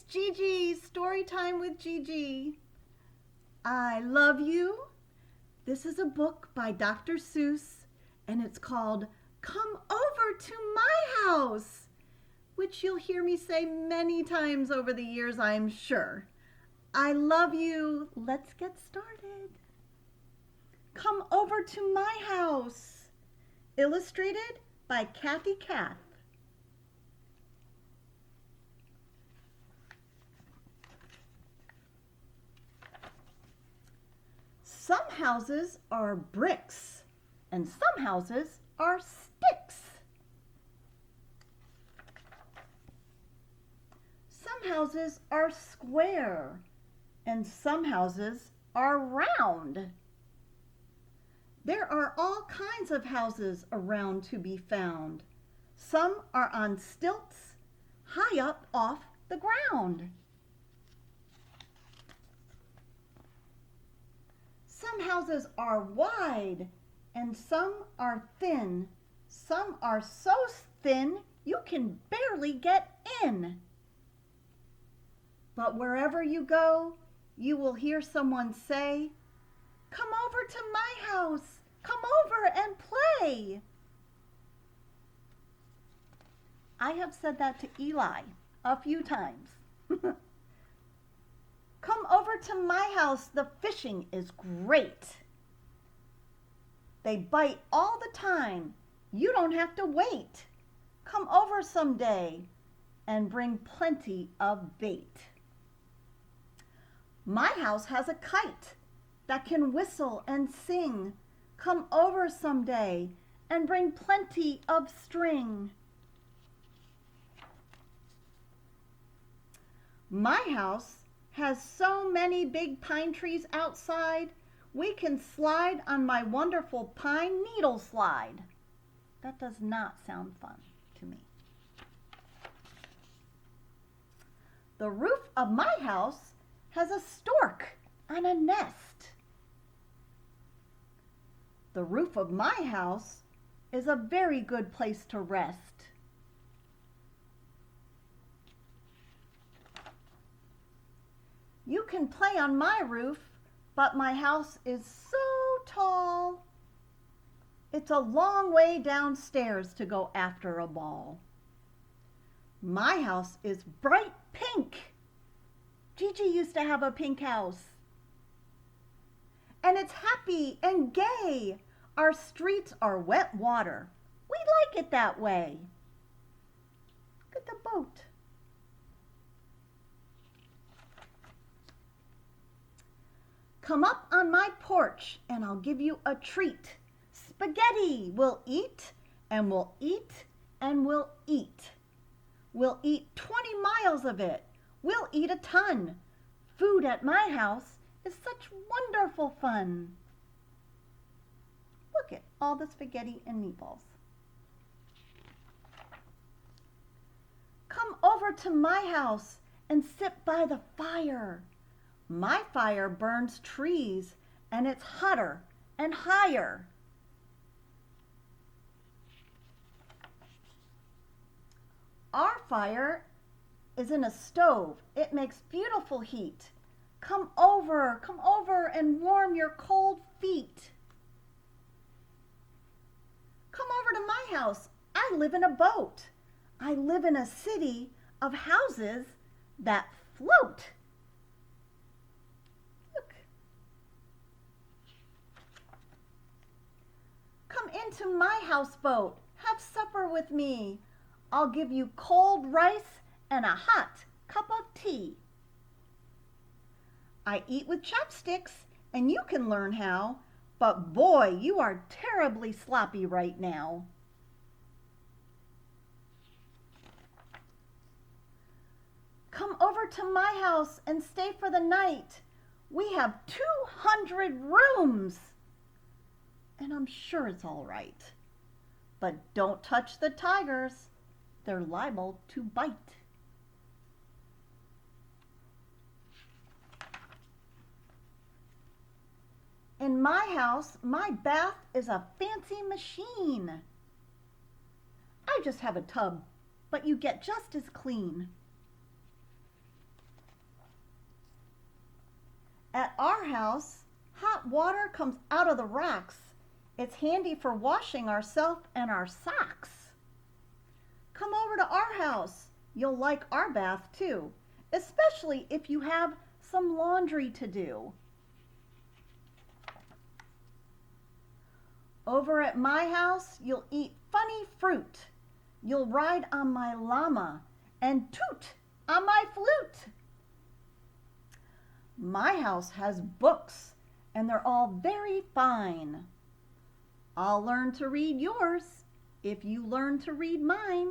Gigi, Storytime with Gigi. I love you. This is a book by Dr. Seuss, and it's called Come Over to My House, which you'll hear me say many times over the years, I'm sure. I love you. Let's get started. Come over to my house. Illustrated by Kathy Kath. Some houses are bricks and some houses are sticks. Some houses are square and some houses are round. There are all kinds of houses around to be found. Some are on stilts, high up off the ground. Some houses are wide and some are thin. Some are so thin you can barely get in. But wherever you go, you will hear someone say, "Come over to my house. Come over and play." I have said that to Eli a few times. Come over to my house. The fishing is great. They bite all the time. You don't have to wait. Come over someday and bring plenty of bait. My house has a kite that can whistle and sing. Come over someday and bring plenty of string. My house has so many big pine trees outside, we can slide on my wonderful pine needle slide. That does not sound fun to me. The roof of my house has a stork and a nest. The roof of my house is a very good place to rest. You can play on my roof, but my house is so tall. It's a long way downstairs to go after a ball. My house is bright pink. Gigi used to have a pink house. And it's happy and gay. Our streets are wet water. We like it that way. Look at the boat. Come up on my porch and I'll give you a treat. Spaghetti we'll eat and we'll eat and we'll eat. We'll eat 20 miles of it. We'll eat a ton. Food at my house is such wonderful fun. Look at all the spaghetti and meatballs. Come over to my house and sit by the fire. My fire burns trees and it's hotter and higher. Our fire is in a stove. It makes beautiful heat. Come over and warm your cold feet. Come over to my house. I live in a boat. I live in a city of houses that float. Come into my houseboat. Have supper with me. I'll give you cold rice and a hot cup of tea. I eat with chopsticks and you can learn how, but boy, you are terribly sloppy right now. Come over to my house and stay for the night. We have 200 rooms. And I'm sure it's all right. But don't touch the tigers. They're liable to bite. In my house, my bath is a fancy machine. I just have a tub, but you get just as clean. At our house, hot water comes out of the rocks. It's handy for washing ourselves and our socks. Come over to our house. You'll like our bath too, especially if you have some laundry to do. Over at my house, you'll eat funny fruit. You'll ride on my llama and toot on my flute. My house has books, and they're all very fine. I'll learn to read yours if you learn to read mine.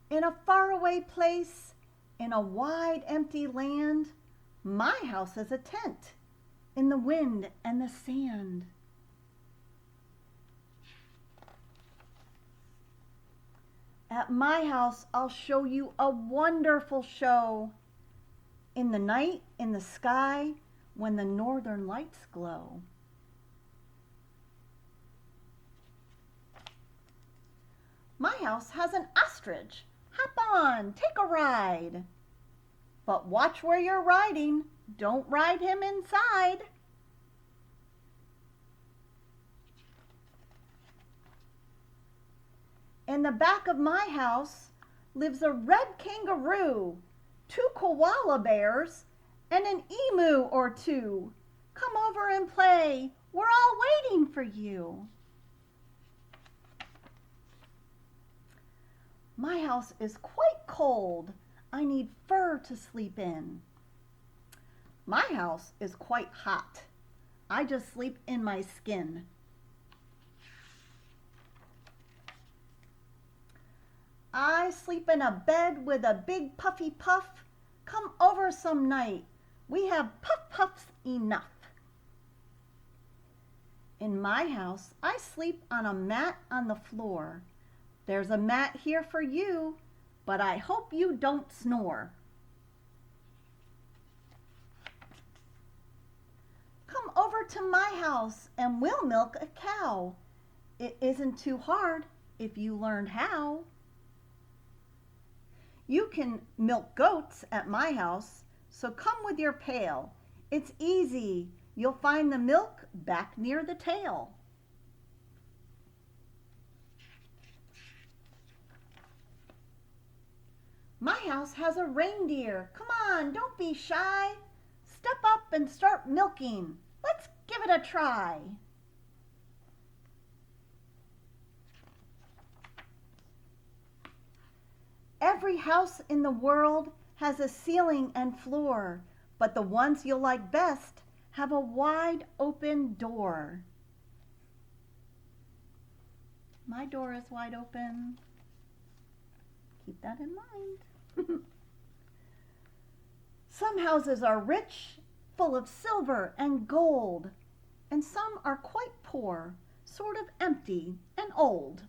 In a faraway place, in a wide empty land, my house is a tent in the wind and the sand. At my house, I'll show you a wonderful show. In the night, in the sky, when the northern lights glow. My house has an ostrich. Hop on, take a ride. But watch where you're riding. Don't ride him inside. In the back of my house lives a red kangaroo, 2 koala bears, and an emu or 2. Come over and play. We're all waiting for you. My house is quite cold. I need fur to sleep in. My house is quite hot. I just sleep in my skin. I sleep in a bed with a big puffy puff. Come over some night. We have puff puffs enough. In my house, I sleep on a mat on the floor. There's a mat here for you, but I hope you don't snore. Come over to my house and we'll milk a cow. It isn't too hard if you learned how. You can milk goats at my house, so come with your pail. It's easy. You'll find the milk back near the tail. My house has a reindeer. Come on, don't be shy. Step up and start milking. Let's give it a try. Every house in the world has a ceiling and floor, but the ones you'll like best have a wide open door. My door is wide open. Keep that in mind. Some houses are rich, full of silver and gold, and some are quite poor, sort of empty and old.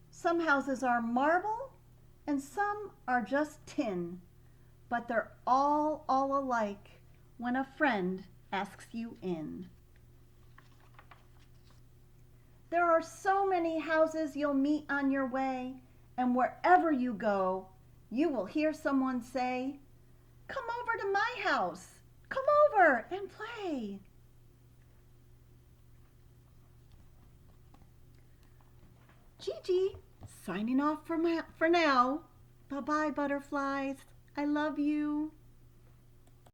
Some houses are marble and some are just tin, but they're all alike when a friend asks you in. There are so many houses you'll meet on your way, and wherever you go, you will hear someone say, "Come over to my house. Come over and play." GiGi, signing off for now. Bye-bye, butterflies. I love you.